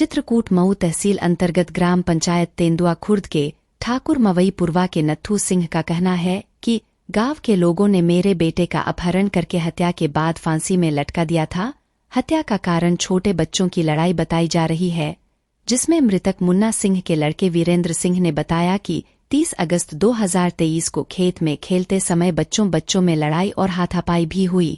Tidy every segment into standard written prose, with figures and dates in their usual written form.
चित्रकूट मऊ तहसील अंतर्गत ग्राम पंचायत तेंदुआ खुर्द के ठाकुर मवईपुरवा के नत्थू सिंह का कहना है कि गांव के लोगों ने मेरे बेटे का अपहरण करके हत्या के बाद फांसी में लटका दिया था। हत्या का कारण छोटे बच्चों की लड़ाई बताई जा रही है, जिसमें मृतक मुन्ना सिंह के लड़के वीरेंद्र सिंह ने बताया कि 30 अगस्त 2023 को खेत में खेलते समय बच्चों में लड़ाई और हाथापाई भी हुई।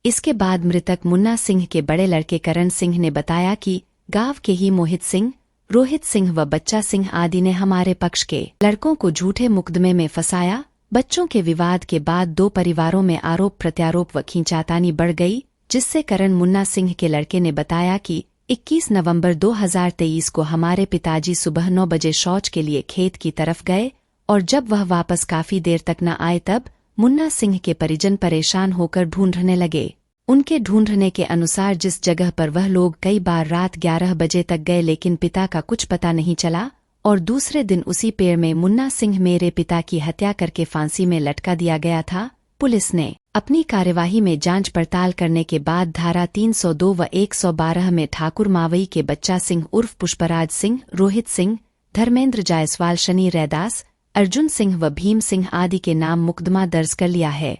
इसके बाद मृतक मुन्ना सिंह के बड़े लड़के करण सिंह ने बताया कि गांव के ही मोहित सिंह, रोहित सिंह व बच्चा सिंह आदि ने हमारे पक्ष के लड़कों को झूठे मुकदमे में फंसाया। बच्चों के विवाद के बाद दो परिवारों में आरोप प्रत्यारोप व खींचातानी बढ़ गई, जिससे करण मुन्ना सिंह के लड़के ने बताया कि 21 नवंबर 2023 को हमारे पिताजी सुबह 9 बजे शौच के लिए खेत की तरफ गए और जब वह वापस काफी देर तक न आए तब मुन्ना सिंह के परिजन परेशान होकर ढूंढने लगे। उनके ढूंढने के अनुसार जिस जगह पर वह लोग कई बार रात 11 बजे तक गए लेकिन पिता का कुछ पता नहीं चला और दूसरे दिन उसी पेड़ में मुन्ना सिंह मेरे पिता की हत्या करके फांसी में लटका दिया गया था। पुलिस ने अपनी कार्यवाही में जांच पड़ताल करने के बाद धारा 302 व 112 में ठाकुर मावई के बच्चा सिंह उर्फ पुष्पराज सिंह, रोहित सिंह, धर्मेंद्र जायसवाल, शनि रैदास, अर्जुन सिंह व भीम सिंह आदि के नाम मुकदमा दर्ज कर लिया है।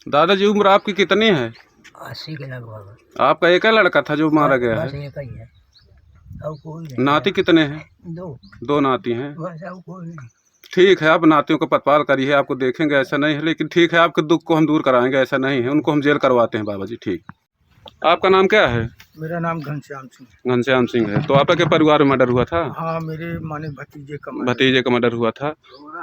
दादाजी उम्र आपकी कितनी है? 80 के लगभग। आपका एक ही लड़का था जो मारा गया है? बस एक ही है, अब कोई नहीं। नाती कितने हैं? दो नाती हैं। बस अब कोई नहीं। ठीक है, आप नातियों को पतवार करिए, आपको देखेंगे, ऐसा नहीं है, लेकिन ठीक है, आपके दुख को हम दूर कराएंगे, ऐसा नहीं है, उनको हम जेल करवाते हैं बाबा जी। ठीक। आपका नाम क्या है? मेरा नाम घनश्याम सिंह। घनश्याम सिंह है। तो आपके परिवार में मर्डर हुआ था? हाँ, मेरे माने भतीजे का मर्डर हुआ था।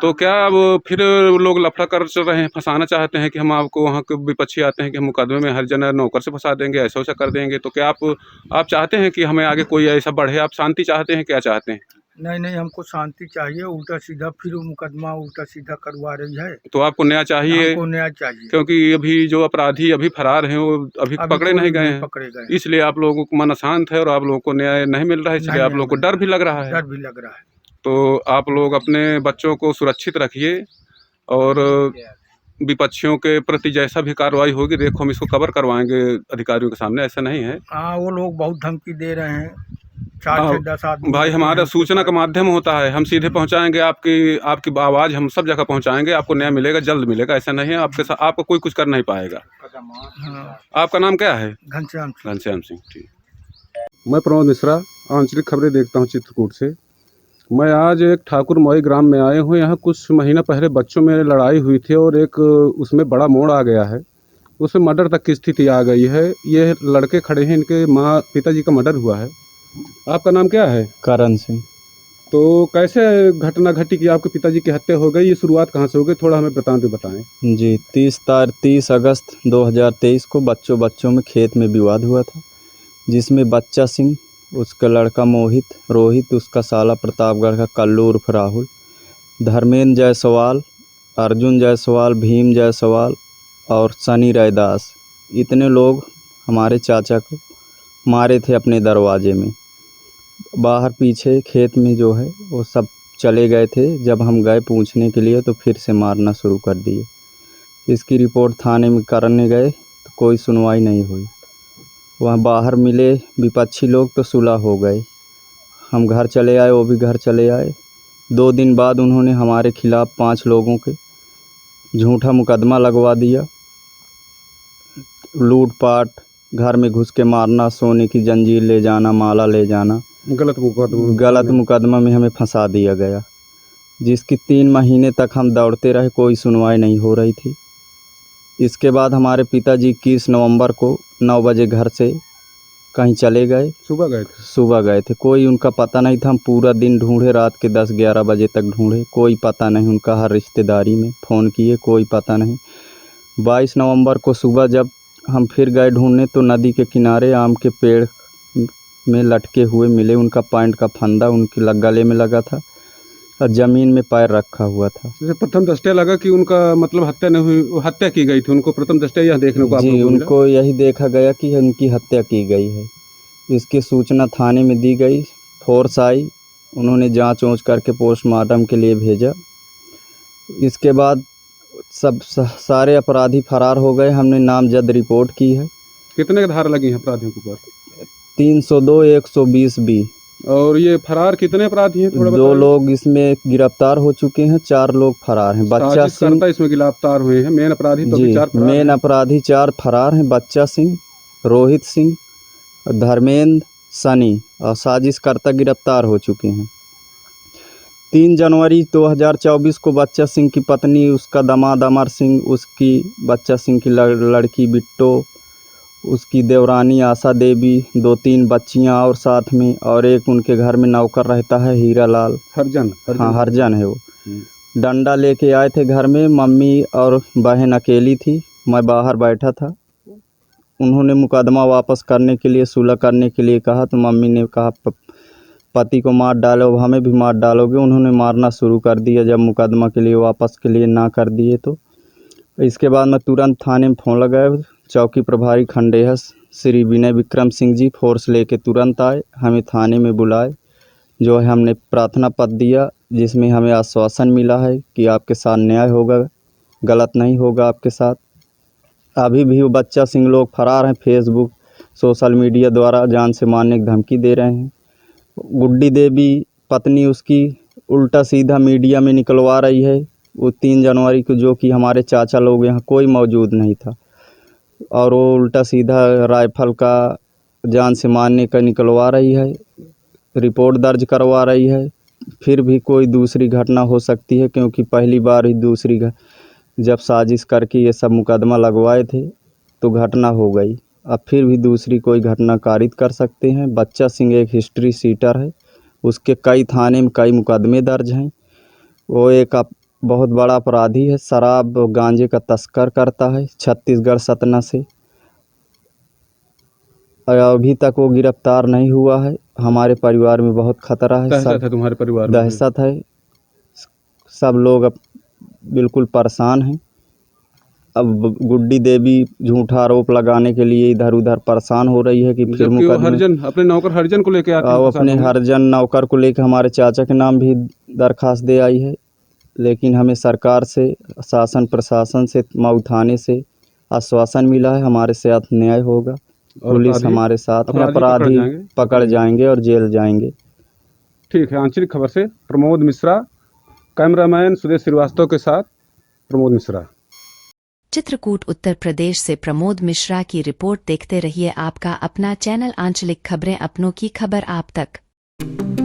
तो क्या अब फिर लोग लफड़ा कर चल रहे हैं, फंसाना चाहते हैं कि हम आपको, वहाँ के विपक्षी आते हैं कि हम मुकदमे में हर जना नौकर से फंसा देंगे, ऐसा वैसा कर देंगे। तो क्या आप चाहते हैं कि हमें आगे कोई ऐसा बढ़े? आप शांति चाहते हैं, क्या चाहते हैं? नहीं, हमको शांति चाहिए। उल्टा सीधा फिर मुकदमा उल्टा सीधा करवा रही है। तो आपको न्याय चाहिए? हमको न्याय चाहिए, क्योंकि अभी जो अपराधी अभी फरार हैं वो अभी पकड़े नहीं गए हैं, इसलिए आप लोगों को मन अशांत है और आप लोगों को न्याय नहीं मिल रहा है, इसलिए आप लोगों को डर भी लग रहा है। तो आप लोग अपने बच्चों को सुरक्षित रखिए और विपक्षियों के प्रति जैसा भी कार्रवाई होगी, देखो हम इसको कवर करवाएंगे अधिकारियों के सामने, ऐसा नहीं है। हाँ, वो लोग बहुत धमकी दे रहे हैं। 4 से 10 आदमी भाई, हमारा सूचना का माध्यम होता है, हम सीधे पहुंचाएंगे, आपकी आवाज़ हम सब जगह पहुंचाएंगे, आपको न्याय मिलेगा, जल्द मिलेगा, ऐसा नहीं है आपके साथ आपको कोई कुछ कर नहीं पाएगा। हाँ। आपका नाम क्या है? घनश्याम सिंह। ठीक। मैं प्रमोद मिश्रा, आंचलिक खबरें देखता हूँ चित्रकूट से। मैं आज एक ठाकुर मवई ग्राम में आए हूँ। यहाँ कुछ महीना पहले बच्चों में लड़ाई हुई थी और एक उसमें बड़ा मोड़ आ गया है, उसमें मर्डर तक की स्थिति आ गई है। ये लड़के खड़े हैं, इनके पिताजी का मर्डर हुआ है। आपका नाम क्या है? करण सिंह। तो कैसे घटना घटी कि आपके पिताजी की हत्या हो गई? ये शुरुआत कहाँ से हो गई, थोड़ा हमें बताएं। जी, 30 अगस्त 2023 को बच्चों में खेत में विवाद हुआ था, जिसमें बच्चा सिंह, उसका लड़का मोहित, रोहित उसका साला प्रतापगढ़ का कल्लू उर्फ राहुल, धर्मेंद्र जायसवाल, अर्जुन जायसवाल, भीम जायसवाल और शनि रैदास, इतने लोग हमारे चाचा को मारे थे अपने दरवाजे में। बाहर पीछे खेत में जो है वो सब चले गए थे। जब हम गए पूछने के लिए तो फिर से मारना शुरू कर दिए। इसकी रिपोर्ट थाने में करने गए तो कोई सुनवाई नहीं हुई। वहाँ बाहर मिले विपक्षी लोग तो सुलह हो गए। हम घर चले आए, वो भी घर चले आए। 2 दिन बाद उन्होंने हमारे खिलाफ़ 5 लोगों के झूठा मुकदमा लगवा दिया। लूटपाट, घर में घुस के मारना, सोने की जंजीर ले जाना, माला ले जाना, गलत मुकदमा में हमें फंसा दिया गया, जिसकी 3 महीने तक हम दौड़ते रहे, कोई सुनवाई नहीं हो रही थी। इसके बाद हमारे पिताजी 21 नवंबर को 9 बजे घर से कहीं चले गए। सुबह गए थे, कोई उनका पता नहीं था। हम पूरा दिन ढूंढे, रात के 10-11 बजे तक ढूंढे, कोई पता नहीं उनका। हर रिश्तेदारी में फ़ोन किए, कोई पता नहीं। 22 नवंबर को सुबह जब हम फिर गए ढूंढने तो नदी के किनारे आम के पेड़ में लटके हुए मिले। उनका पैंट का फंदा उनके गले में लगा था और ज़मीन में पैर रखा हुआ था। प्रथम दृष्टया लगा कि उनका मतलब हत्या नहीं हुई, हत्या की गई थी। उनको प्रथम दृष्टया यह देखने को जी, उनको यही देखा गया कि उनकी हत्या की गई है। इसकी सूचना थाने में दी गई, फोर्स आई, उन्होंने जांच ओंच करके पोस्टमार्टम के लिए भेजा। इसके बाद सब सारे अपराधी फरार हो गए। हमने नामजद रिपोर्ट की है। कितने धारा लगी हैं अपराधियों के ऊपर? 302 120 बी। और ये फरार कितने अपराधी हैं थोड़ा 2 लोग इसमें गिरफ्तार हो चुके हैं, 4 लोग फरार हैं। बच्चा सिंह इसमें गिरफ्तार हुए हैं। मेन अपराधी तो जी 4 फरार मेन अपराधी 4 फरार हैं। बच्चा सिंह, रोहित सिंह, धर्मेंद्र, सनी और साजिशकर्ता गिरफ्तार हो चुके हैं। 3 जनवरी 2024 को बच्चा सिंह की पत्नी, उसका दामाद अमर सिंह, उसकी बच्चा सिंह की लड़की बिट्टो, उसकी देवरानी आशा देवी, 2-3 बच्चियां और साथ में, और एक उनके घर में नौकर रहता है हीरा लाल हरजन। हाँ हरजन है वो। डंडा लेके आए थे घर में। मम्मी और बहन अकेली थी, मैं बाहर बैठा था। उन्होंने मुकदमा वापस करने के लिए, सुलह करने के लिए कहा, तो मम्मी ने कहा पति को मार डालो, हमें भी मार डालोगे। उन्होंने मारना शुरू कर दिया जब मुकदमा के लिए वापस के लिए ना कर दिए तो। इसके बाद मैं तुरंत थाने में फ़ोन लगाया। चौकी प्रभारी खंडेहस श्री विनय विक्रम सिंह जी फोर्स लेके तुरंत आए, हमें थाने में बुलाए। जो है हमने प्रार्थना पत्र दिया, जिसमें हमें आश्वासन मिला है कि आपके साथ न्याय होगा, गलत नहीं होगा आपके साथ। अभी भी वो बच्चा सिंह लोग फरार हैं। फेसबुक सोशल मीडिया द्वारा जान से मारने की धमकी दे रहे हैं। गुड्डी देवी पत्नी उसकी उल्टा सीधा मीडिया में निकलवा रही है। वो 3 जनवरी को, जो कि हमारे चाचा लोग यहाँ कोई मौजूद नहीं था, और वो उल्टा सीधा राइफल का जान से मारने का निकलवा रही है, रिपोर्ट दर्ज करवा रही है। फिर भी कोई दूसरी घटना हो सकती है, क्योंकि पहली बार ही दूसरी जब साजिश करके ये सब मुकदमा लगवाए थे तो घटना हो गई। अब फिर भी दूसरी कोई घटना कारित कर सकते हैं। बच्चा सिंह एक हिस्ट्री सीटर है, उसके कई थाने में कई मुकदमे दर्ज हैं। वो एक बहुत बड़ा अपराधी है, शराब गांजे का तस्कर करता है छत्तीसगढ़ सतना से। अभी तक वो गिरफ्तार नहीं हुआ है। हमारे परिवार में बहुत खतरा है। दहशत है तुम्हारे परिवार में? दहशत है, सब लोग अब बिल्कुल परेशान हैं। अब गुड्डी देवी झूठा आरोप लगाने के लिए इधर उधर परेशान हो रही है कि फिर हरजन अपने नौकर हरजन को लेके आते हैं। अपने हरजन नौकर को लेकर हमारे चाचा के नाम भी दरखास्त दे आई है, लेकिन हमें सरकार से, शासन प्रशासन से, मऊ थाने से आश्वासन मिला है हमारे साथ न्याय होगा, पुलिस हमारे साथ है, अपराधी पकड़ जाएंगे और जेल जाएंगे। ठीक है। आंचलिक खबर से प्रमोद मिश्रा, कैमरामैन सुदेश श्रीवास्तव के साथ प्रमोद मिश्रा। चित्रकूट उत्तर प्रदेश से प्रमोद मिश्रा की रिपोर्ट देखते रहिए आपका अपना चैनल आंचलिक खबरें, अपनों की खबर आप तक।